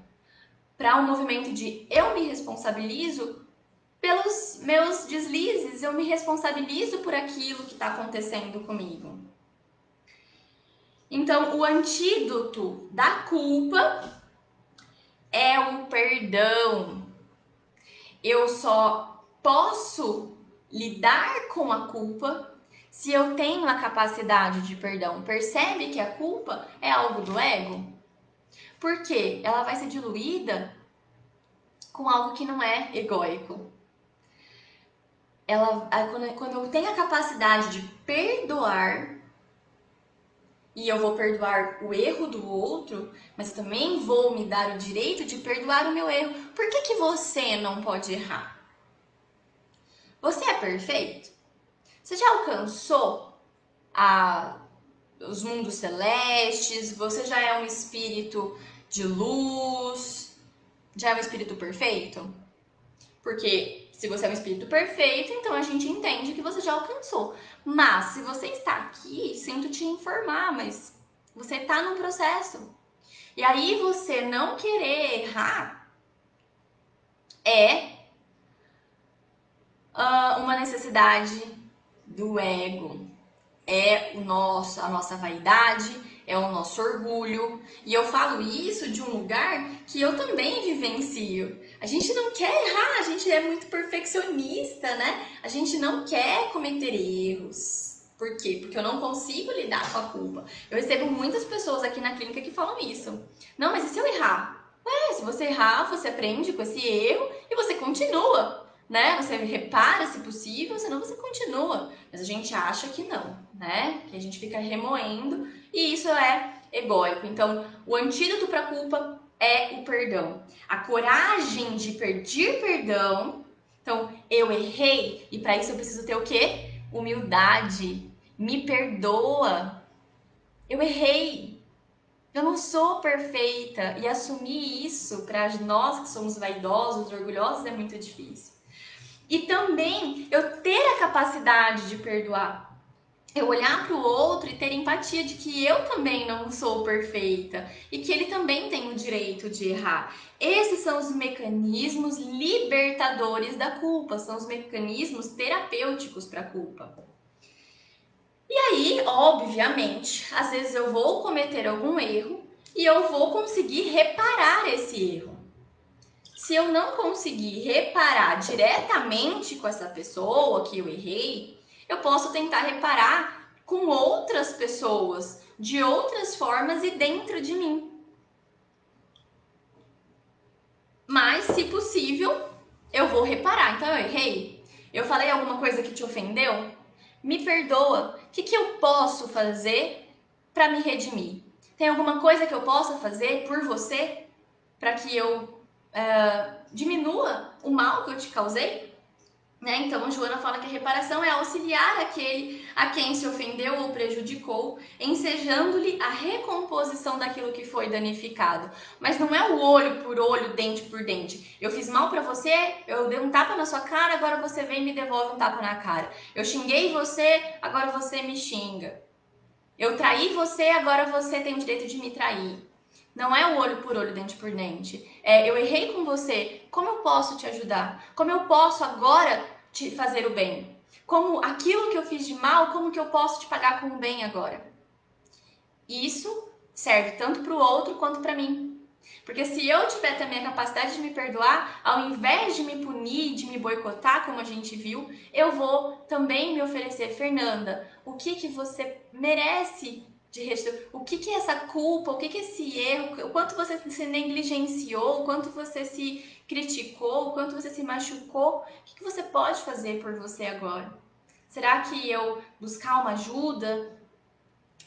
Para um movimento de eu me responsabilizo pelos meus deslizes, eu me responsabilizo por aquilo que está acontecendo comigo. Então, o antídoto da culpa é o perdão. Eu só posso lidar com a culpa se eu tenho a capacidade de perdão. Percebe que a culpa é algo do ego? Porque ela vai ser diluída com algo que não é egóico. Quando eu tenho a capacidade de perdoar, e eu vou perdoar o erro do outro, mas também vou me dar o direito de perdoar o meu erro. Por que você não pode errar? Você é perfeito? Você já alcançou os mundos celestes? Você já é um espírito de luz? Já é um espírito perfeito? Porque se você é um espírito perfeito, então a gente entende que você já alcançou. Mas se você está aqui, sinto te informar, mas você está num processo. E aí você não querer errar é uma necessidade do ego. É a nossa vaidade, é o nosso orgulho. E eu falo isso de um lugar que eu também vivencio. A gente não quer errar, a gente é muito perfeccionista, né? A gente não quer cometer erros. Por quê? Porque eu não consigo lidar com a culpa. Eu recebo muitas pessoas aqui na clínica que falam isso. Não, mas e se eu errar? Ué, se você errar, você aprende com esse erro e você continua, né? Você repara se possível, senão você continua. Mas a gente acha que não, né? Que a gente fica remoendo e isso é egóico. Então, o antídoto para a culpa é o perdão. A coragem de pedir perdão. Então, eu errei e para isso eu preciso ter o quê? Humildade. Me perdoa. Eu errei. Eu não sou perfeita e assumir isso para nós que somos vaidosos, orgulhosos é muito difícil. E também eu ter a capacidade de perdoar. Eu olhar para o outro e ter empatia de que eu também não sou perfeita e que ele também tem o direito de errar. Esses são os mecanismos libertadores da culpa, são os mecanismos terapêuticos para a culpa. E aí, obviamente, às vezes eu vou cometer algum erro e eu vou conseguir reparar esse erro. Se eu não conseguir reparar diretamente com essa pessoa que eu errei, eu posso tentar reparar com outras pessoas, de outras formas e dentro de mim. Mas, se possível, eu vou reparar. Então, eu errei? Eu falei alguma coisa que te ofendeu? Me perdoa. O que eu posso fazer para me redimir? Tem alguma coisa que eu possa fazer por você para que eu diminua o mal que eu te causei? Né? Então, Joana fala que a reparação é auxiliar aquele a quem se ofendeu ou prejudicou, ensejando-lhe a recomposição daquilo que foi danificado. Mas não é o olho por olho, dente por dente. Eu fiz mal para você, eu dei um tapa na sua cara, agora você vem e me devolve um tapa na cara. Eu xinguei você, agora você me xinga. Eu traí você, agora você tem o direito de me trair. Não é o olho por olho, dente por dente. É, eu errei com você, como eu posso te ajudar? Como eu posso agora te fazer o bem? Como aquilo que eu fiz de mal, como que eu posso te pagar com o bem agora? Isso serve tanto para o outro quanto para mim. Porque se eu tiver também a capacidade de me perdoar, ao invés de me punir, de me boicotar, como a gente viu, eu vou também me oferecer, Fernanda, o que você merece de resto? O que é essa culpa? O que é esse erro? O quanto você se negligenciou? O quanto você se criticou? O quanto você se machucou? O que você pode fazer por você agora? Será que eu buscar uma ajuda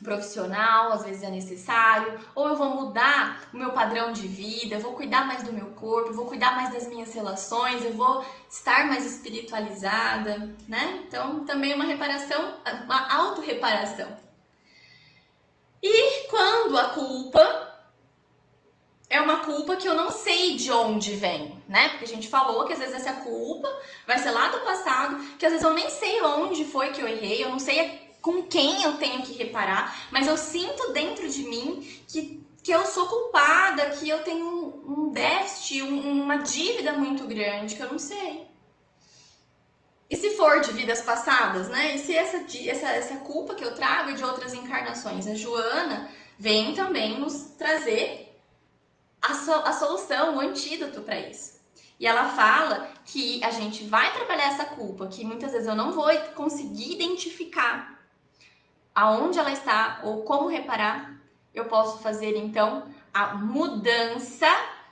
profissional, às vezes é necessário, ou eu vou mudar o meu padrão de vida, eu vou cuidar mais do meu corpo, eu vou cuidar mais das minhas relações, eu vou estar mais espiritualizada, né? Então, também uma reparação, uma autorreparação. E quando a culpa é uma culpa que eu não sei de onde vem, né? Porque a gente falou que às vezes essa culpa vai ser lá do passado, que às vezes eu nem sei onde foi que eu errei, eu não sei com quem eu tenho que reparar, mas eu sinto dentro de mim que eu sou culpada, que eu tenho um déficit, uma dívida muito grande, que eu não sei. E se for de vidas passadas, né? E se essa culpa que eu trago é de outras encarnações? A Joana vem também nos trazer a solução, o antídoto para isso. E ela fala que a gente vai trabalhar essa culpa, que muitas vezes eu não vou conseguir identificar aonde ela está ou como reparar. Eu posso fazer então a mudança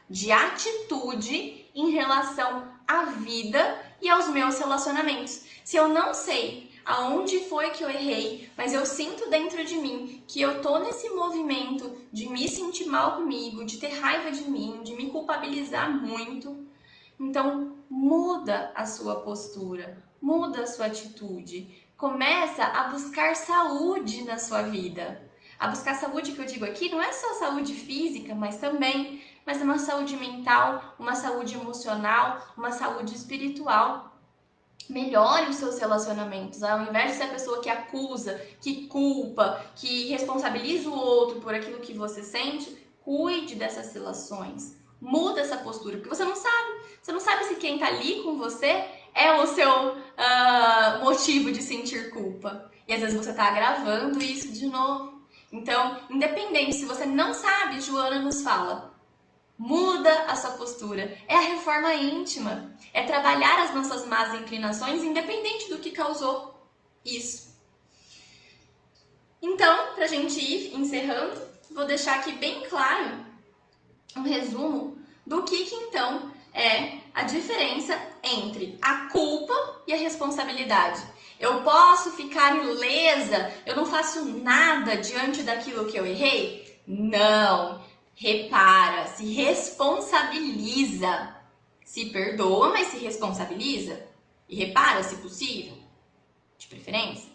de atitude em relação à vida e aos meus relacionamentos. Se eu não sei aonde foi que eu errei, mas eu sinto dentro de mim que eu tô nesse movimento de me sentir mal comigo, de ter raiva de mim, de me culpabilizar muito, então muda a sua postura, muda a sua atitude, começa a buscar saúde na sua vida. A buscar saúde que eu digo aqui não é só saúde física, mas uma saúde mental, uma saúde emocional, uma saúde espiritual. Melhore os seus relacionamentos, ao invés de ser a pessoa que acusa, que culpa, que responsabiliza o outro por aquilo que você sente, cuide dessas relações. Muda essa postura, porque você não sabe se quem tá ali com você é o seu motivo de sentir culpa. E às vezes você tá agravando isso de novo. Então, independente, se você não sabe, Joana nos fala, muda a sua postura. É a reforma íntima. É trabalhar as nossas más inclinações, independente do que causou isso. Então, pra gente ir encerrando, vou deixar aqui bem claro um resumo do que então é a diferença entre a culpa e a responsabilidade. Eu posso ficar ilesa, eu não faço nada diante daquilo que eu errei? Não. Repara, se responsabiliza. Se perdoa, mas se responsabiliza. E repara, se possível, de preferência.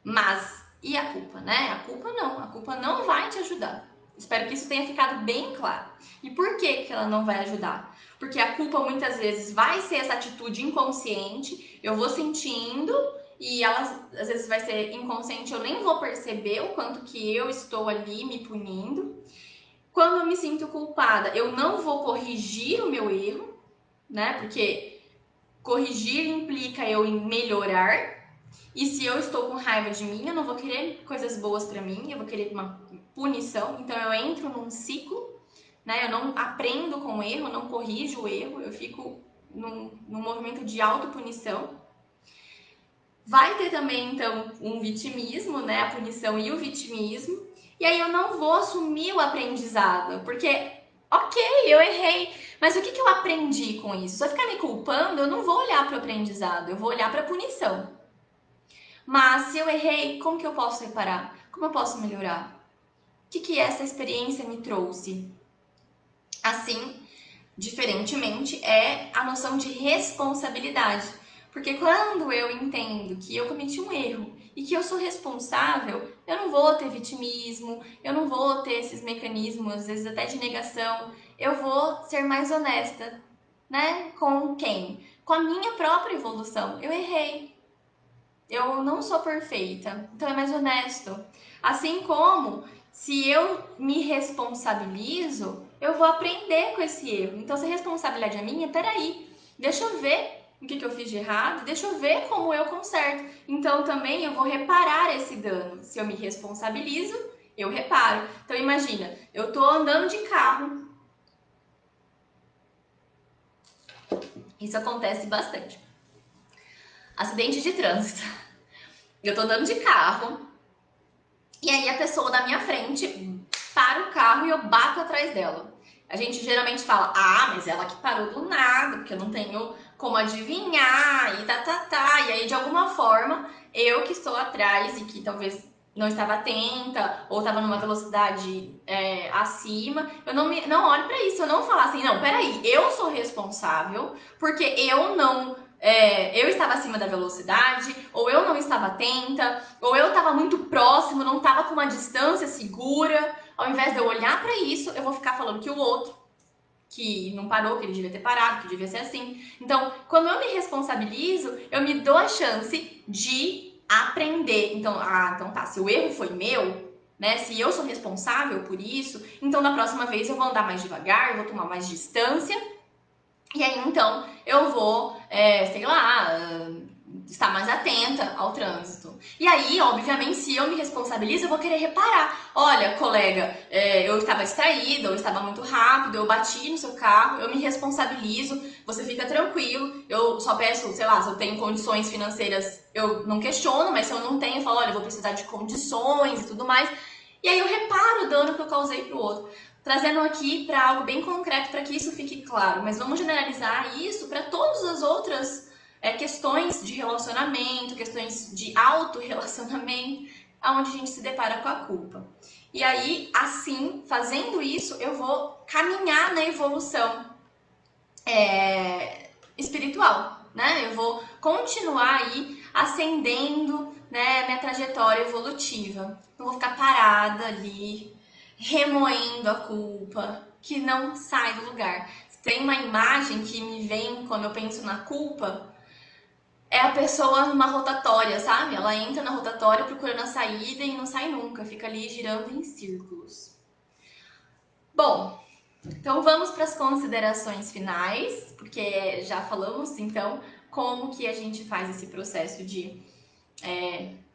Mas, e a culpa, né? A culpa não vai te ajudar. Espero que isso tenha ficado bem claro. E por que ela não vai ajudar? Porque a culpa muitas vezes vai ser essa atitude inconsciente, eu vou sentindo e ela às vezes vai ser inconsciente, eu nem vou perceber o quanto que eu estou ali me punindo. Quando eu me sinto culpada, eu não vou corrigir o meu erro, né? Porque corrigir implica eu em melhorar. E se eu estou com raiva de mim, eu não vou querer coisas boas para mim, eu vou querer uma punição. Então eu entro num ciclo, né? Eu não aprendo com o erro, eu não corrijo o erro, eu fico num movimento de autopunição. Vai ter também, então, um vitimismo, né? A punição e o vitimismo. E aí eu não vou assumir o aprendizado, porque, ok, eu errei, mas o que eu aprendi com isso? Se eu ficar me culpando, eu não vou olhar para o aprendizado, eu vou olhar para a punição. Mas se eu errei, como que eu posso reparar? Como eu posso melhorar? O que essa experiência me trouxe? Assim, diferentemente, é a noção de responsabilidade. Porque quando eu entendo que eu cometi um erro e que eu sou responsável, eu não vou ter vitimismo, eu não vou ter esses mecanismos, às vezes até de negação, eu vou ser mais honesta, né? Com quem? Com a minha própria evolução. Eu errei. Eu não sou perfeita, então é mais honesto. Assim como se eu me responsabilizo, eu vou aprender com esse erro. Então, se a responsabilidade é minha, peraí, deixa eu ver o que eu fiz de errado, deixa eu ver como eu conserto. Então, também eu vou reparar esse dano. Se eu me responsabilizo, eu reparo. Então, imagina, eu tô andando de carro. Isso acontece bastante. Acidente de trânsito. Eu tô andando de carro, e aí a pessoa da minha frente para o carro e eu bato atrás dela. A gente geralmente fala, mas ela que parou do nada, porque eu não tenho como adivinhar, e E aí, de alguma forma, eu que estou atrás e que talvez não estava atenta, ou estava numa velocidade acima, eu não olho para isso, eu não falo assim, não, peraí, eu sou responsável, porque eu não eu estava acima da velocidade, ou eu não estava atenta, ou eu estava muito próximo, não estava com uma distância segura. Ao invés de eu olhar para isso, eu vou ficar falando que o outro, que não parou, que ele devia ter parado, que devia ser assim. Então, quando eu me responsabilizo, eu me dou a chance de aprender. Então, então tá, se o erro foi meu, né? Se eu sou responsável por isso, então da próxima vez eu vou andar mais devagar, eu vou tomar mais distância. E aí, então, eu vou, sei lá, estar mais atenta ao trânsito. E aí, obviamente, se eu me responsabilizo, eu vou querer reparar. Olha, colega, eu estava distraída, eu estava muito rápido, eu bati no seu carro, eu me responsabilizo, você fica tranquilo, eu só peço, sei lá, se eu tenho condições financeiras, eu não questiono, mas se eu não tenho, eu falo, olha, eu vou precisar de condições e tudo mais. E aí eu reparo o dano que eu causei pro outro. Trazendo aqui para algo bem concreto para que isso fique claro, mas vamos generalizar isso para todas as outras questões de relacionamento, questões de autorrelacionamento, aonde a gente se depara com a culpa. E aí, assim, fazendo isso, eu vou caminhar na evolução espiritual, né? Eu vou continuar aí ascendendo, né, minha trajetória evolutiva. Não vou ficar parada ali, remoendo a culpa, que não sai do lugar. Tem uma imagem que me vem quando eu penso na culpa, é a pessoa numa rotatória, sabe? Ela entra na rotatória procurando a saída e não sai nunca, fica ali girando em círculos. Bom, então vamos para as considerações finais, porque já falamos então como que a gente faz esse processo de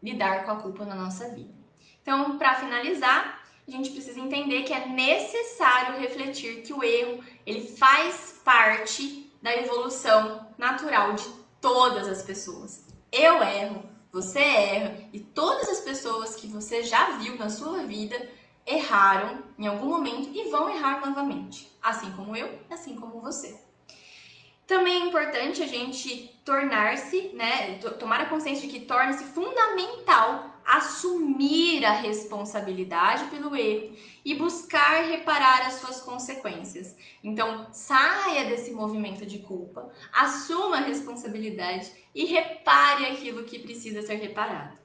lidar com a culpa na nossa vida. Então, para finalizar, a gente precisa entender que é necessário refletir que o erro ele faz parte da evolução natural de todas as pessoas. Eu erro, você erra e todas as pessoas que você já viu na sua vida erraram em algum momento e vão errar novamente, assim como eu, assim como você. Também é importante a gente tornar-se, né, tomar a consciência de que torna-se fundamental assumir a responsabilidade pelo erro e buscar reparar as suas consequências. Então, saia desse movimento de culpa, assuma a responsabilidade e repare aquilo que precisa ser reparado.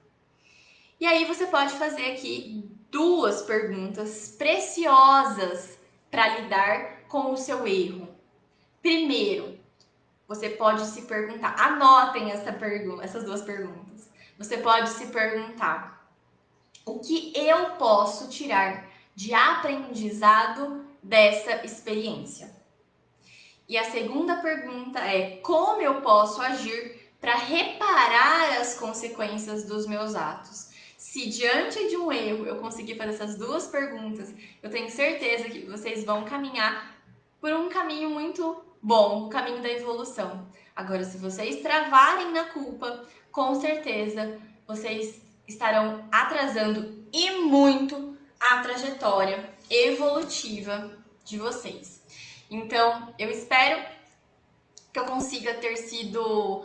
E aí você pode fazer aqui duas perguntas preciosas para lidar com o seu erro. Primeiro, você pode se perguntar, anotem essas duas perguntas. Você pode se perguntar: o que eu posso tirar de aprendizado dessa experiência? E a segunda pergunta é: como eu posso agir para reparar as consequências dos meus atos? Se diante de um erro eu conseguir fazer essas duas perguntas, eu tenho certeza que vocês vão caminhar por um caminho muito bom, o caminho da evolução. Agora, se vocês travarem na culpa, com certeza vocês estarão atrasando e muito a trajetória evolutiva de vocês. Então, eu espero que eu consiga ter sido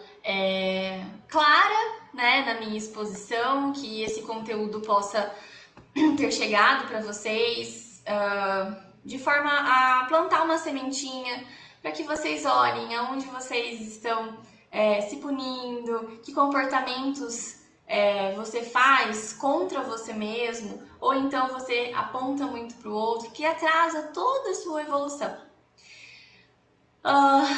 clara, né, na minha exposição, que esse conteúdo possa ter chegado para vocês de forma a plantar uma sementinha para que vocês olhem aonde vocês estão se punindo, que comportamentos você faz contra você mesmo, ou então você aponta muito para o outro, que atrasa toda a sua evolução.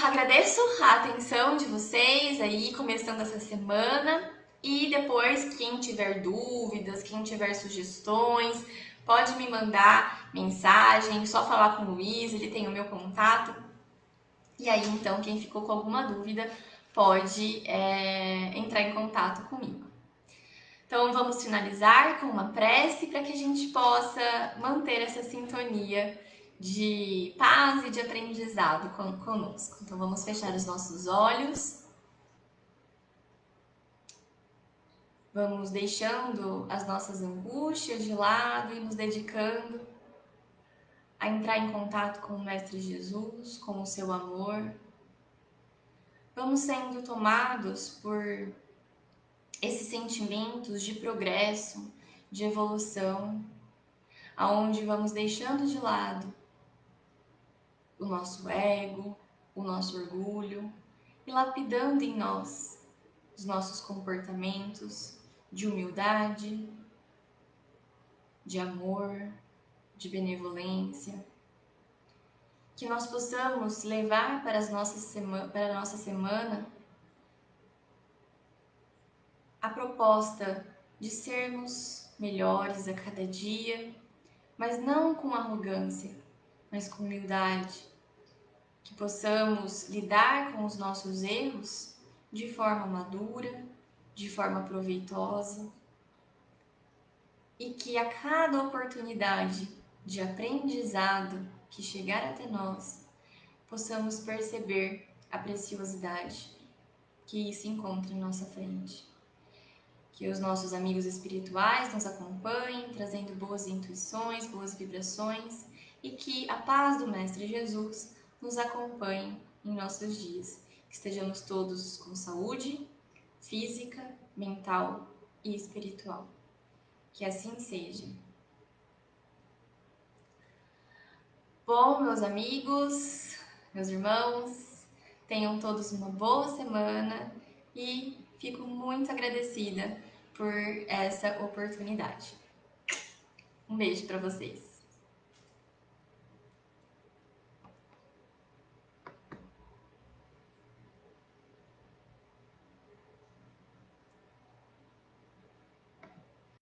Agradeço a atenção de vocês aí, começando essa semana. E depois, quem tiver dúvidas, quem tiver sugestões, pode me mandar mensagem, só falar com o Luiz, ele tem o meu contato. E aí, então, quem ficou com alguma dúvida pode entrar em contato comigo. Então, vamos finalizar com uma prece para que a gente possa manter essa sintonia de paz e de aprendizado conosco. Então, vamos fechar os nossos olhos. Vamos deixando as nossas angústias de lado e nos dedicando a entrar em contato com o Mestre Jesus, com o seu amor. Vamos sendo tomados por esses sentimentos de progresso, de evolução, aonde vamos deixando de lado o nosso ego, o nosso orgulho, e lapidando em nós os nossos comportamentos de humildade, de amor, de benevolência. Que nós possamos levar para a nossa semana a proposta de sermos melhores a cada dia, mas não com arrogância, mas com humildade. Que possamos lidar com os nossos erros de forma madura, de forma proveitosa, e que a cada oportunidade de aprendizado que chegar até nós, possamos perceber a preciosidade que se encontra em nossa frente. Que os nossos amigos espirituais nos acompanhem, trazendo boas intuições, boas vibrações, e que a paz do Mestre Jesus nos acompanhe em nossos dias. Que estejamos todos com saúde física, mental e espiritual. Que assim seja. Bom, meus amigos, meus irmãos, tenham todos uma boa semana e fico muito agradecida por essa oportunidade. Um beijo para vocês.